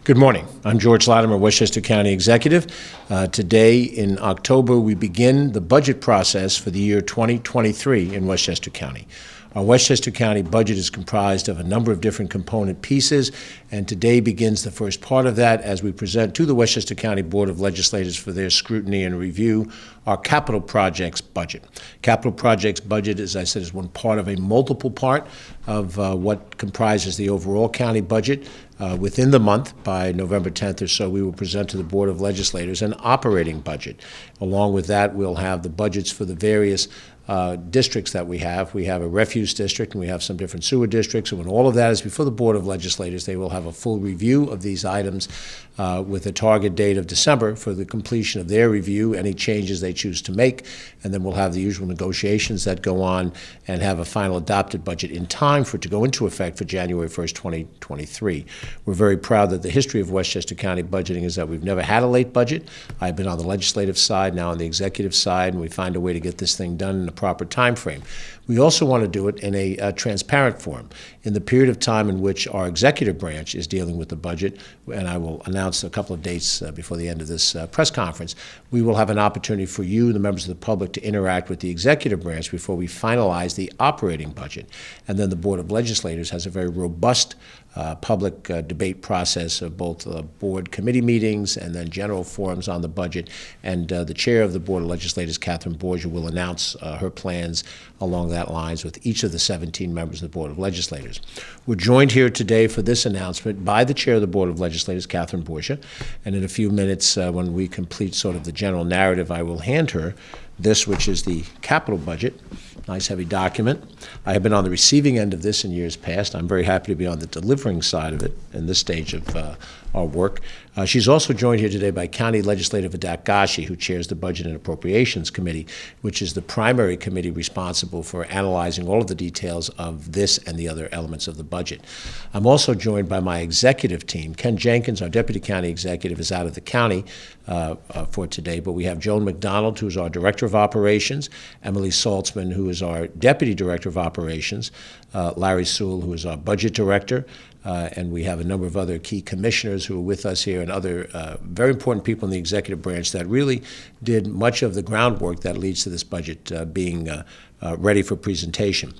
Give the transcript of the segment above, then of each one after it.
Good morning. I'm George Latimer, Westchester County Executive. Today in October, we begin the budget process for the year 2023 in Westchester County. Our Westchester County budget is comprised of a number of different component pieces, and today begins the first part of that as we present to the Westchester County Board of Legislators for their scrutiny and review our capital projects budget. Capital projects budget, as I said, is one part of a multiple part of what comprises the overall county budget. Within the month, by November 10th or so, we will present to the Board of Legislators an operating budget. Along with that, we'll have the budgets for the various districts that we have. We have a refuse district and we have some different sewer districts. And when all of that is before the Board of Legislators, they will have a full review of these items with a target date of December for the completion of their review, any changes they choose to make. And then we'll have the usual negotiations that go on and have a final adopted budget in time for it to go into effect for January 1st, 2023. We're very proud that the history of Westchester County budgeting is that we've never had a late budget. I've been on the legislative side, now on the executive side, and we find a way to get this thing done in a proper time frame. We also want to do it in a transparent form. In the period of time in which our executive branch is dealing with the budget, and I will announce a couple of dates before the end of this press conference, we will have an opportunity for you, the members of the public, to interact with the executive branch before we finalize the operating budget. And then the Board of Legislators has a very robust public debate process of both board committee meetings and then general forums on the budget. And the chair of the Board of Legislators, Catherine Borgia, will announce her plans along that lines with each of the 17 members of the Board of Legislators. We're joined here today for this announcement by the chair of the Board of Legislators, Catherine Borgia. And in a few minutes, when we complete sort of the general narrative, I will hand her this, which is the capital budget. Nice heavy document. I have been on the receiving end of this in years past. I'm very happy to be on the delivering side of it in this stage of our work. She's also joined here today by County Legislator Vidat Gashi, who chairs the Budget and Appropriations Committee, which is the primary committee responsible for analyzing all of the details of this and the other elements of the budget. I'm also joined by my executive team. Ken Jenkins, our Deputy County Executive, is out of the county for today, but we have Joan McDonald, who is our Director of Operations, Emily Saltzman, who is our Deputy Director of Operations, Larry Sewell, who is our Budget Director, and we have a number of other key commissioners who are with us here and other very important people in the executive branch that really did much of the groundwork that leads to this budget being ready for presentation.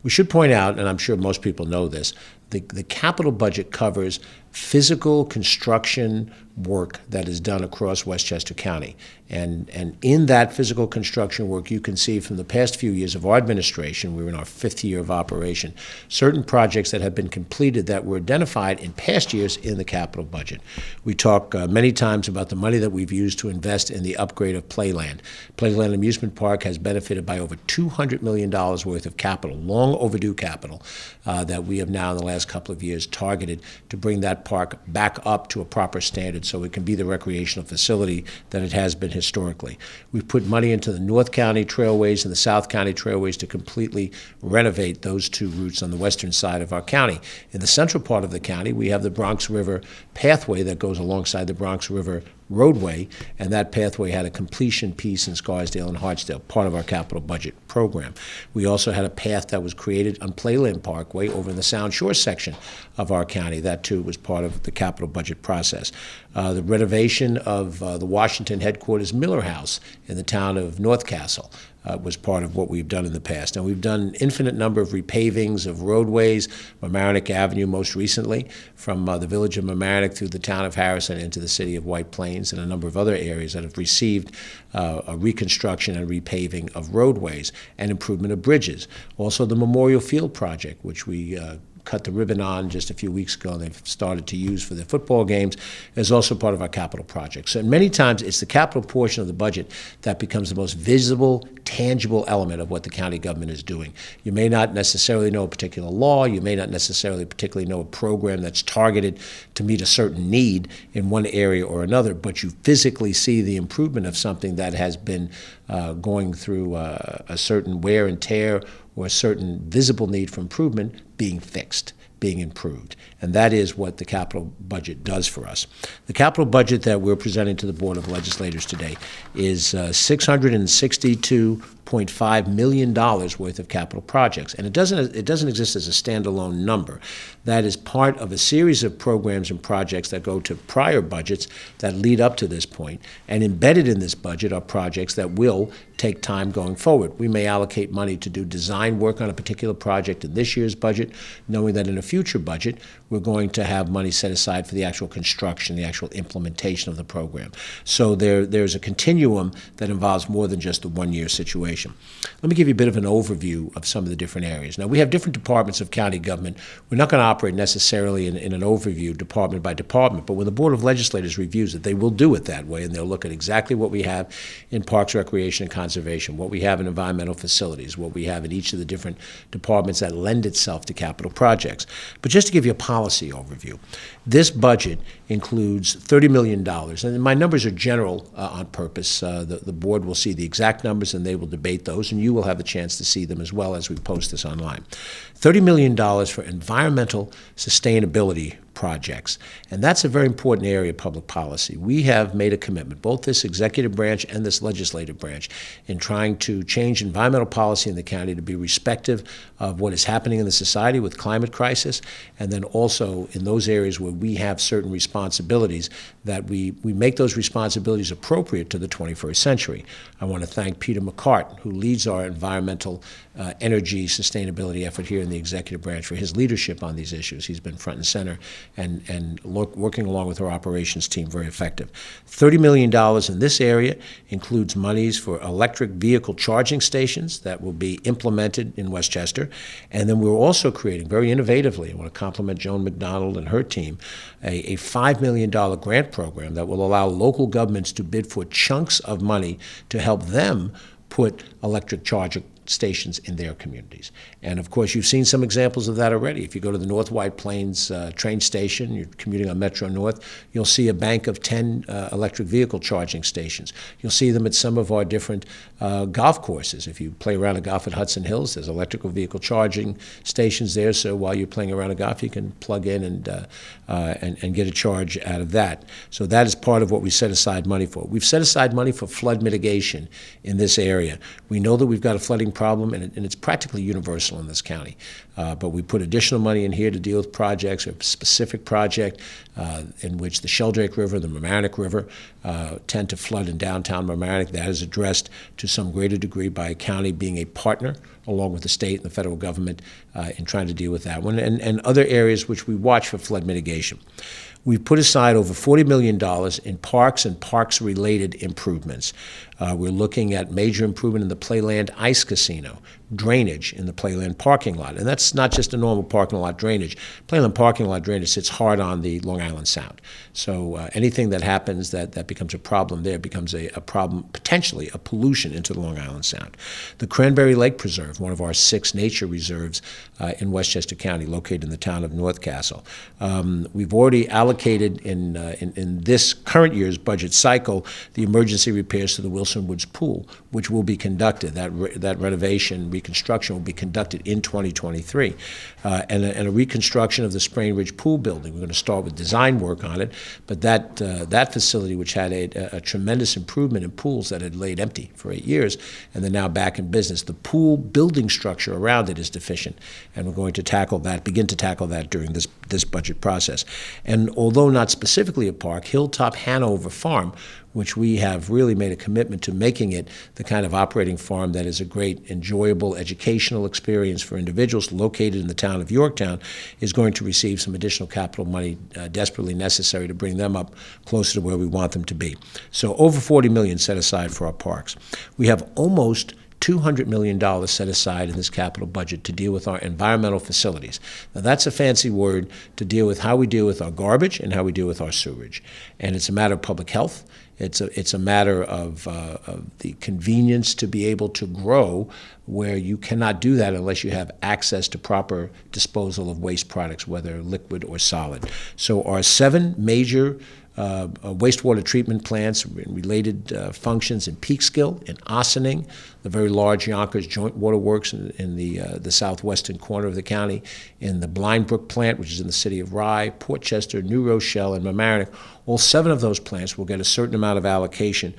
We should point out, and I'm sure most people know this, the capital budget covers physical construction work that is done across Westchester County. And in that physical construction work, you can see from the past few years of our administration, we're in our 5th year of operation, certain projects that have been completed that were identified in past years in the capital budget. We talk many times about the money that we've used to invest in the upgrade of Playland. Playland Amusement Park has benefited by over $200 million worth of capital, long overdue capital, that we have now in the last couple of years targeted to bring that park back up to a proper standard so it can be the recreational facility that it has been historically. We've put money into the North County Trailways and the South County Trailways to completely renovate those two routes on the western side of our county. In the central part of the county, we have the Bronx River pathway that goes alongside the Bronx River roadway, and that pathway had a completion piece in Scarsdale and Hartsdale, part of our capital budget program. We also had a path that was created on Playland Parkway over in the Sound Shore section of our county. That too was part of the capital budget process. The renovation of the Washington headquarters Miller House in the town of North Castle was part of what we've done in the past. And we've done an infinite number of repavings of roadways, Mamaroneck Avenue most recently, from the village of Mamaroneck through the town of Harrison into the city of White Plains, and a number of other areas that have received a reconstruction and repaving of roadways and improvement of bridges. Also the Memorial Field project, which we cut the ribbon on just a few weeks ago, and they've started to use for their football games, is also part of our capital projects. So many times it's the capital portion of the budget that becomes the most visible, tangible element of what the county government is doing. You may not necessarily know a particular law, you may not necessarily particularly know a program that's targeted to meet a certain need in one area or another, but you physically see the improvement of something that has been going through a certain wear and tear or a certain visible need for improvement being fixed, being improved. And that is what the capital budget does for us. The capital budget that we're presenting to the Board of Legislators today is $662 $1.5 million worth of capital projects. And it doesn't exist as a standalone number. That is part of a series of programs and projects that go to prior budgets that lead up to this point. And embedded in this budget are projects that will take time going forward. We may allocate money to do design work on a particular project in this year's budget, knowing that in a future budget, we're going to have money set aside for the actual construction, the actual implementation of the program. So there's a continuum that involves more than just the one-year situation. Let me give you a bit of an overview of some of the different areas. Now, we have different departments of county government. We're not going to operate necessarily in an overview department by department, but when the Board of Legislators reviews it, they will do it that way, and they'll look at exactly what we have in Parks, Recreation, and Conservation, what we have in environmental facilities, what we have in each of the different departments that lend itself to capital projects. But just to give you a policy overview, this budget includes $30 million, and my numbers are general on purpose. The board will see the exact numbers and they will debate those, and you will have a chance to see them as well as we post this online. $30 million for environmental sustainability projects. And that's a very important area of public policy. We have made a commitment, both this executive branch and this legislative branch, in trying to change environmental policy in the county to be respective of what is happening in the society with climate crisis, and then also in those areas where we have certain responsibilities, that we make those responsibilities appropriate to the 21st century. I want to thank Peter McCart, who leads our environmental energy sustainability effort here in the executive branch, for his leadership on these issues. He's been front and center and working along with our operations team very effective. $30 million in this area includes monies for electric vehicle charging stations that will be implemented in Westchester. And then we're also creating, very innovatively, I want to compliment Joan McDonald and her team, a $5 million grant program that will allow local governments to bid for chunks of money to help them put electric charging stations in their communities. And of course, you've seen some examples of that already. If you go to the North White Plains train station, you're commuting on Metro North, you'll see a bank of 10 electric vehicle charging stations. You'll see them at some of our different golf courses. If you play around a golf at Hudson Hills, there's electrical vehicle charging stations there, so while you're playing around a golf, you can plug in and get a charge out of that. So that is part of what we set aside money for. We've set aside money for flood mitigation in this area. We know that we've got a flooding problem, and it's practically universal in this county. But we put additional money in here to deal with projects, or a specific project in which the Sheldrake River, the Mamaroneck River, tend to flood in downtown Mamaroneck. That is addressed to some greater degree by a county being a partner, along with the state and the federal government, in trying to deal with that one, and other areas which we watch for flood mitigation. We've put aside over $40 million in parks and parks-related improvements. We're looking at major improvement in the Playland Ice Casino, drainage in the Playland parking lot. And that's not just a normal parking lot drainage. Playland parking lot drainage sits hard on the Long Island Sound. So anything that happens that becomes a problem there becomes a problem, potentially a pollution into the Long Island Sound. The Cranberry Lake Preserve, one of our 6 nature reserves in Westchester County, located in the town of North Castle. We've already allocated in this current year's budget cycle the emergency repairs to the Wilson Woods Pool, which will be conducted. That renovation, reconstruction will be conducted in 2023. And a reconstruction of the Sprain Ridge Pool building. We're going to start with design work on it, but that facility, which had a tremendous improvement in pools that had laid empty for 8 years, and they're now back in business, the pool building structure around it is deficient, and we're going to begin to tackle that during this budget process. And although not specifically a park, Hilltop Hanover Farm, which we have really made a commitment to making it the kind of operating farm that is a great, enjoyable, educational experience for individuals, located in the town of Yorktown, is going to receive some additional capital money desperately necessary to bring them up closer to where we want them to be. So over $40 million set aside for our parks. We have almost $200 million set aside in this capital budget to deal with our environmental facilities. Now, that's a fancy word to deal with how we deal with our garbage and how we deal with our sewage. And it's a matter of public health. It's a matter of the convenience to be able to grow, where you cannot do that unless you have access to proper disposal of waste products, whether liquid or solid. So our 7 major wastewater treatment plants and related functions in Peekskill, in Ossining, the very large Yonkers Joint Waterworks in the southwestern corner of the county, in the Blind Brook plant, which is in the city of Rye, Portchester, New Rochelle, and Mamaroneck. All 7 of those plants will get a certain amount of allocation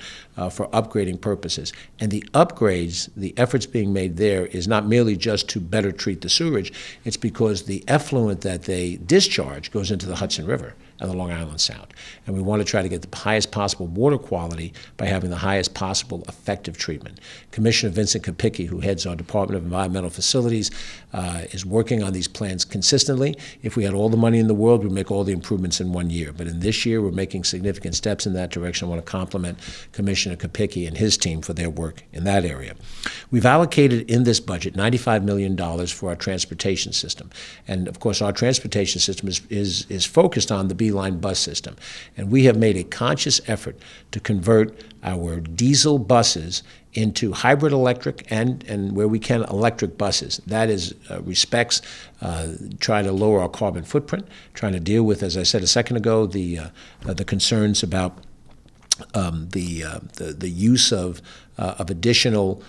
for upgrading purposes. And the upgrades, the efforts being made there is not merely just to better treat the sewerage, it's because the effluent that they discharge goes into the Hudson River and the Long Island Sound. And we want to try to get the highest possible water quality by having the highest possible effective treatment. Commissioner Vincent Kopicki, who heads our Department of Environmental Facilities, is working on these plans consistently. If we had all the money in the world, we'd make all the improvements in 1 year. But in this year, we're making significant steps in that direction. I want to compliment Commissioner Kopicki and his team for their work in that area. We've allocated in this budget $95 million for our transportation system. And of course, our transportation system is focused on the B-Line bus system. And we have made a conscious effort to convert our diesel buses into hybrid electric and where we can, electric buses. That is respects trying to lower our carbon footprint, trying to deal with, as I said a second ago, the concerns about the use of additional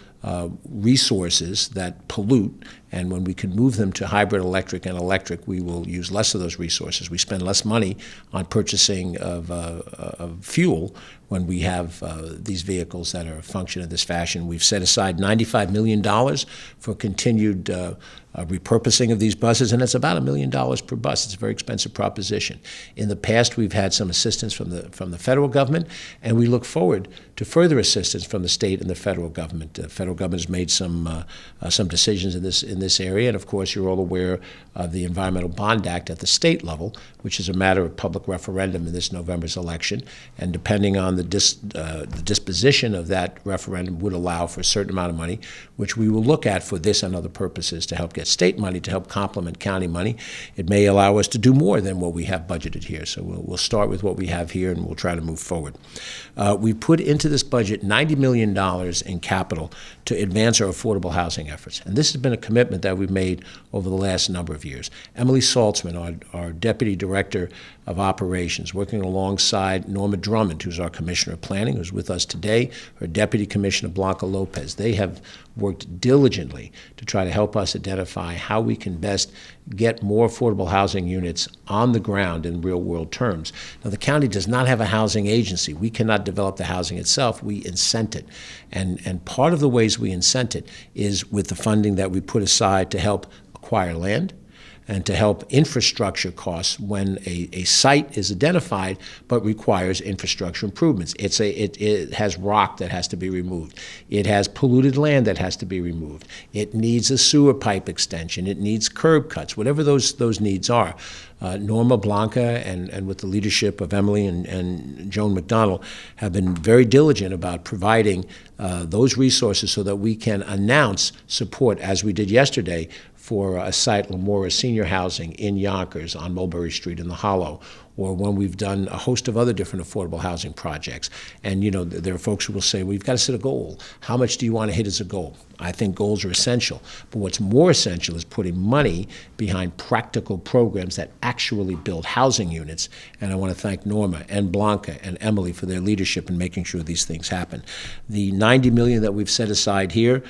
resources that pollute, and when we can move them to hybrid electric and electric, we will use less of those resources. We spend less money on purchasing of fuel when we have these vehicles that are a function of this fashion. We've set aside $95 million for continued repurposing of these buses, and it's about $1 million per bus. It's a very expensive proposition. In the past, we've had some assistance from the federal government, and we look forward to further assistance from the state and the federal government. The federal government has made some decisions in this area, and of course, you're all aware of the Environmental Bond Act at the state level, which is a matter of public referendum in this November's election, and depending on the disposition of that referendum would allow for a certain amount of money, which we will look at for this and other purposes to help get state money to help complement county money. It may allow us to do more than what we have budgeted here. So we'll start with what we have here and we'll try to move forward. We put into this budget $90 million in capital to advance our affordable housing efforts. And this has been a commitment that we've made over the last number of years. Emily Saltzman, our Deputy Director of Operations, working alongside Norma Drummond, who's our Commissioner of Planning, who's with us today, her Deputy Commissioner Blanca Lopez. They have worked diligently to try to help us identify how we can best get more affordable housing units on the ground in real-world terms. Now, the county does not have a housing agency. We cannot develop the housing itself. We incent it. And part of the ways we incent it is with the funding that we put aside to help acquire land and to help infrastructure costs when a site is identified but requires infrastructure improvements. It has rock that has to be removed. It has polluted land that has to be removed. It needs a sewer pipe extension. It needs curb cuts, whatever those needs are. Norma, Blanca, and with the leadership of Emily and Joan McDonald have been very diligent about providing those resources so that we can announce support, as we did yesterday, for a site, Lamora Senior Housing in Yonkers on Mulberry Street in the Hollow, or when we've done a host of other different affordable housing projects. And, you know, there are folks who will say, well, you've got to set a goal. How much do you want to hit as a goal? I think goals are essential. But what's more essential is putting money behind practical programs that actually build housing units. And I want to thank Norma and Blanca and Emily for their leadership in making sure these things happen. The $90 million that we've set aside here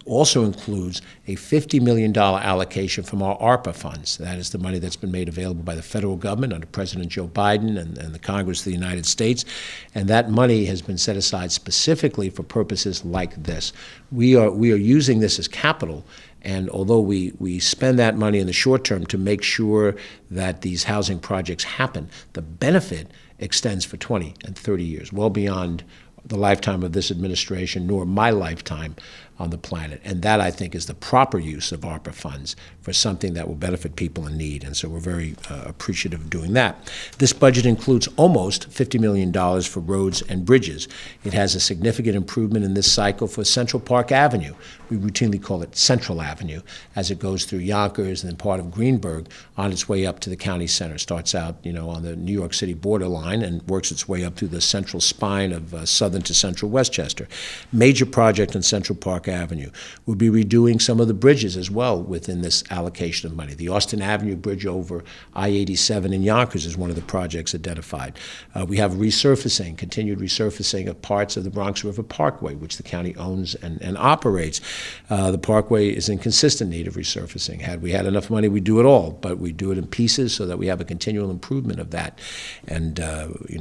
also includes a $50 million allocation from our ARPA funds. That is the money that's been made available by the federal government under President Joe Biden and the Congress of the United States. And that money has been set aside specifically for purposes like this. We are using this as capital, and although we spend that money in the short term to make sure that these housing projects happen, the benefit extends for 20 and 30 years, well beyond the lifetime of this administration, nor my lifetime on the planet. And that, I think, is the proper use of ARPA funds for something that will benefit people in need. And so we're very appreciative of doing that. This budget includes almost $50 million for roads and bridges. It has a significant improvement in this cycle for Central Park Avenue. We routinely call it Central Avenue, as it goes through Yonkers and then part of Greenburgh on its way up to the county center. Starts out, you know, on the New York City borderline and works its way up through the central spine of southern to central Westchester. Major project in Central Park Park Avenue. We'll be redoing some of the bridges as well within this allocation of money. The Austin Avenue Bridge over I-87 in Yonkers is one of the projects identified. We have resurfacing, continued resurfacing of parts of the Bronx River Parkway, which the county owns and operates. The Parkway is in consistent need of resurfacing. Had we had enough money, we'd do it all, but we do it in pieces so that we have a continual improvement of that. And,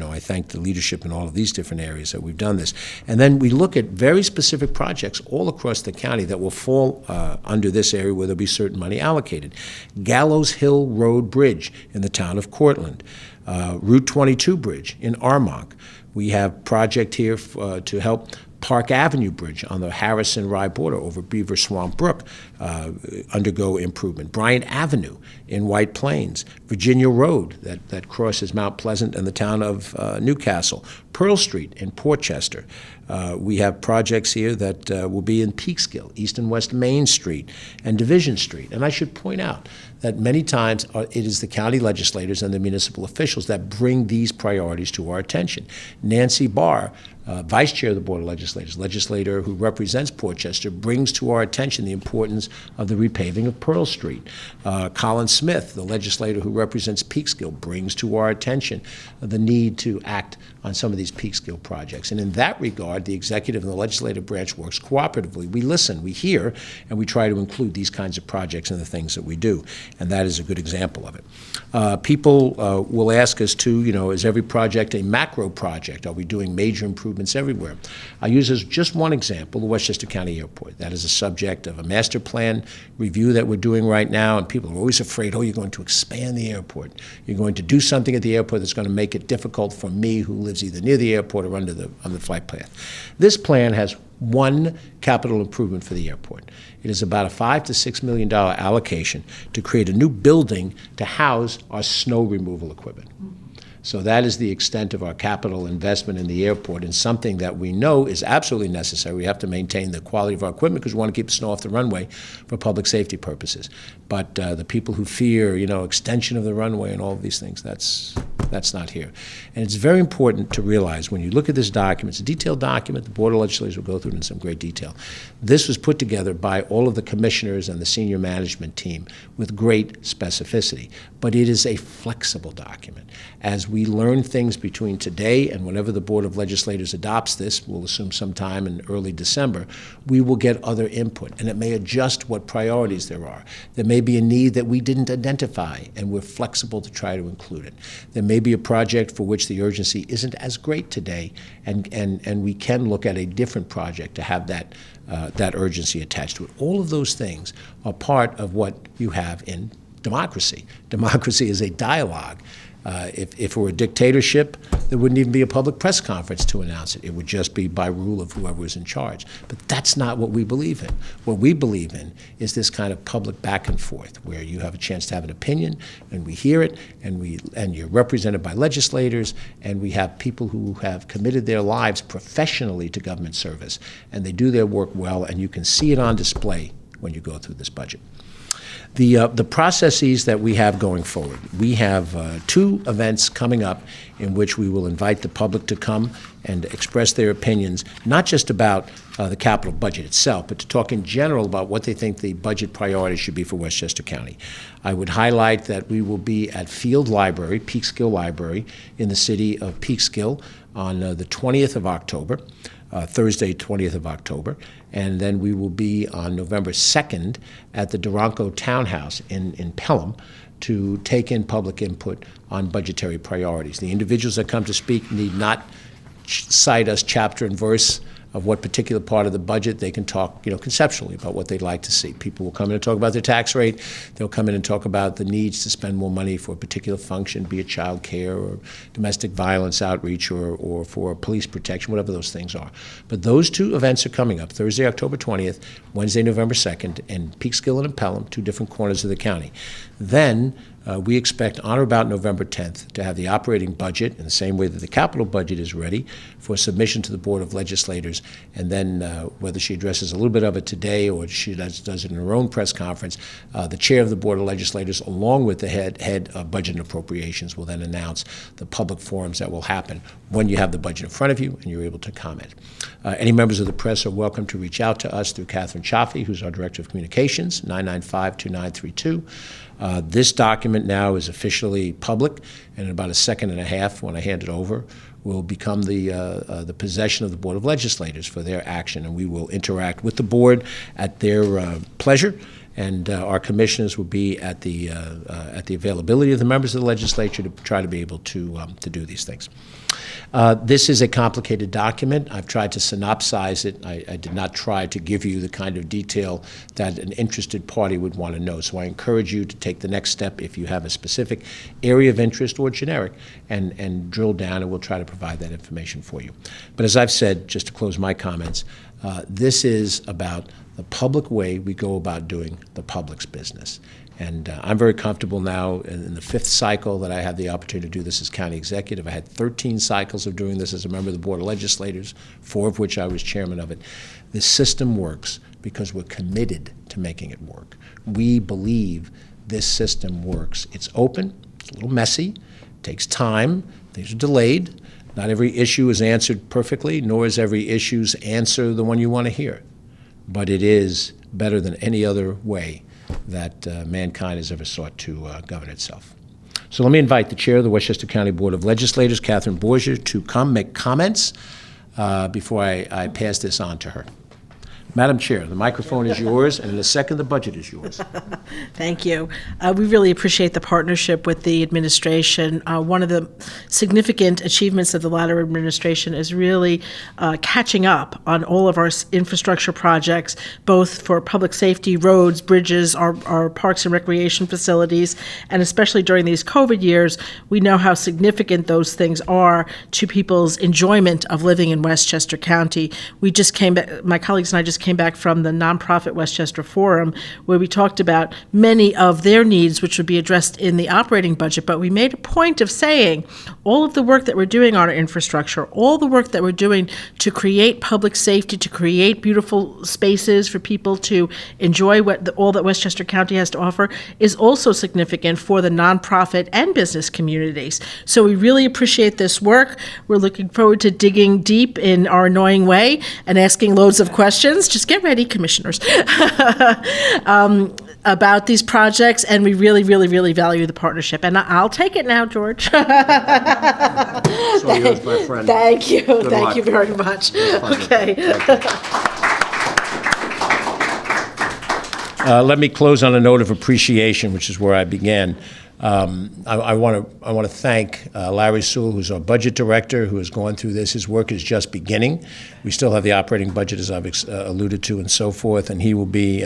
I thank the leadership in all of these different areas that we've done this. And then we look at very specific projects all across the county that will fall under this area where there'll be certain money allocated. Gallows Hill Road Bridge in the town of Cortland. Route 22 Bridge in Armonk. We have project here to help Park Avenue Bridge on the Harrison-Rye border over Beaver Swamp Brook undergo improvement. Bryant Avenue in White Plains. Virginia Road that crosses Mount Pleasant and the town of Newcastle. Pearl Street in Portchester. We have projects here that will be in Peekskill, East and West Main Street, and Division Street. And I should point out that many times it is the county legislators and the municipal officials that bring these priorities to our attention. Nancy Barr, Vice Chair of the Board of Legislators, legislator who represents Portchester, brings to our attention the importance of the repaving of Pearl Street. Colin Smith, the legislator who represents Peekskill, brings to our attention the need to act on some of these Peekskill projects. And in that regard, the executive and the legislative branch works cooperatively. We listen, we hear, and we try to include these kinds of projects in the things that we do. And that is a good example of it. People will ask us to, is every project a macro project? Are we doing major improvements everywhere? I use as just one example, the Westchester County Airport. That is a subject of a master plan review that we're doing right now, and people are always afraid, you're going to expand the airport. You're going to do something at the airport that's going to make it difficult for me who lives either near the airport or on the flight path. This plan has one capital improvement for the airport. It is about a $5 to $6 million allocation to create a new building to house our snow removal equipment. So that is the extent of our capital investment in the airport, and something that we know is absolutely necessary. We have to maintain the quality of our equipment because we want to keep the snow off the runway for public safety purposes. But the people who fear, extension of the runway and all of these things, that's not here. And it's very important to realize when you look at this document, it's a detailed document. The Board of Legislators will go through it in some great detail. This was put together by all of the commissioners and the senior management team with great specificity. But it is a flexible document. As we learn things between today and whenever the Board of Legislators adopts this, we'll assume sometime in early December, we will get other input, and it may adjust what priorities there are. There may be a need that we didn't identify, and we're flexible to try to include it. There may be a project for which the urgency isn't as great today, and we can look at a different project to have that urgency attached to it. All of those things are part of what you have in democracy. Democracy is a dialogue. If it were a dictatorship, there wouldn't even be a public press conference to announce it. It would just be by rule of whoever was in charge. But that's not what we believe in. What we believe in is this kind of public back and forth where you have a chance to have an opinion, and we hear it, and you're represented by legislators, and we have people who have committed their lives professionally to government service, and they do their work well, and you can see it on display when you go through this budget. The processes that we have going forward, we have two events coming up in which we will invite the public to come and express their opinions, not just about the capital budget itself, but to talk in general about what they think the budget priorities should be for Westchester County. I would highlight that we will be at Field Library, Peekskill Library, in the city of Peekskill on the 20th of October. Thursday, 20th of October, and then we will be on November 2nd at the Durango Townhouse in Pelham to take in public input on budgetary priorities. The individuals that come to speak need not cite us chapter and verse of what particular part of the budget. They can talk, conceptually about what they'd like to see. People will come in and talk about their tax rate. They'll come in and talk about the needs to spend more money for a particular function, be it child care or domestic violence outreach or for police protection, whatever those things are. But those two events are coming up, Thursday, October 20th, Wednesday, November 2nd, in Peekskill and in Pelham, two different corners of the county. Then we expect on or about November 10th to have the operating budget in the same way that the capital budget is ready for submission to the Board of Legislators. And then whether she addresses a little bit of it today or she does it in her own press conference, the chair of the Board of Legislators, along with the head of Budget and Appropriations, will then announce the public forums that will happen when you have the budget in front of you and you're able to comment. Any members of the press are welcome to reach out to us through Catherine Chaffee, who's our Director of Communications, 995-2932. This document now is officially public, and in about a second and a half, when I hand it over, will become the possession of the Board of Legislators for their action, and we will interact with the board at their pleasure. And our commissioners will be at the availability of the members of the legislature to try to be able to do these things. This is a complicated document. I've tried to synopsize it. I did not try to give you the kind of detail that an interested party would want to know. So I encourage you to take the next step if you have a specific area of interest or generic and drill down, and we'll try to provide that information for you. But as I've said, just to close my comments, this is about the public way we go about doing the public's business. And I'm very comfortable now in the 5th cycle that I had the opportunity to do this as county executive. I had 13 cycles of doing this as a member of the Board of Legislators, 4 of which I was chairman of it. This system works because we're committed to making it work. We believe this system works. It's open, it's a little messy, takes time, things are delayed. Not every issue is answered perfectly, nor is every issue's answer the one you want to hear. But it is better than any other way that mankind has ever sought to govern itself. So let me invite the chair of the Westchester County Board of Legislators, Catherine Borgia, to come make comments before I pass this on to her. Madam Chair, the microphone is yours, and in a second, the budget is yours. Thank you. We really appreciate the partnership with the administration. One of the significant achievements of the Latimer administration is really catching up on all of our infrastructure projects, both for public safety, roads, bridges, our parks and recreation facilities, and especially during these COVID years, we know how significant those things are to people's enjoyment of living in Westchester County. We just came back, my colleagues and I just came back from the nonprofit Westchester Forum, where we talked about many of their needs, which would be addressed in the operating budget. But we made a point of saying all of the work that we're doing on our infrastructure, all the work that we're doing to create public safety, to create beautiful spaces for people to enjoy all that Westchester County has to offer, is also significant for the nonprofit and business communities. So we really appreciate this work. We're looking forward to digging deep in our annoying way and asking loads of questions. Just get ready, commissioners, about these projects, and we really, really, really value the partnership. And I'll take it now, George. So yours, my friend. Thank you. Good Thank luck. you very much. Okay. Let me close on a note of appreciation, which is where I began. I want to thank Larry Sewell, who's our budget director, who has gone through this. His work is just beginning. We still have the operating budget, as I've alluded to, and so forth, and he will be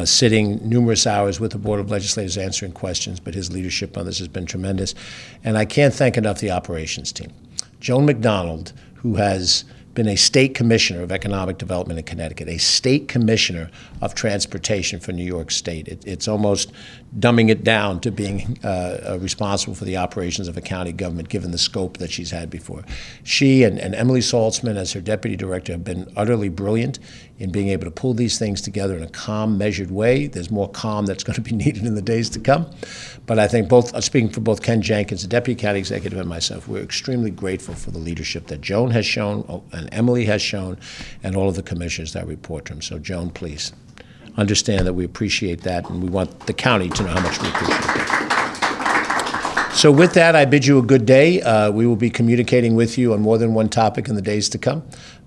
sitting numerous hours with the Board of Legislators answering questions, but his leadership on this has been tremendous. And I can't thank enough the operations team. Joan McDonald, who has been a state commissioner of economic development in Connecticut, a state commissioner of transportation for New York State. It's almost dumbing it down to being responsible for the operations of a county government, given the scope that she's had before. She and Emily Saltzman, as her deputy director, have been utterly brilliant in being able to pull these things together in a calm, measured way. There's more calm that's going to be needed in the days to come. But I think speaking for both Ken Jenkins, the deputy county executive, and myself, we're extremely grateful for the leadership that Joan has shown and Emily has shown, and all of the commissioners that report to him. So Joan, please understand that we appreciate that, and we want the county to know how much we appreciate that. So with that, I bid you a good day. We will be communicating with you on more than one topic in the days to come.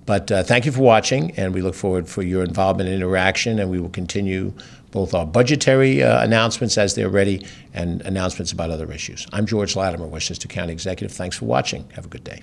But thank you for watching, and we look forward for your involvement and interaction, and we will continue both our budgetary announcements as they're ready and announcements about other issues. I'm George Latimer, Westchester County Executive. Thanks for watching. Have a good day.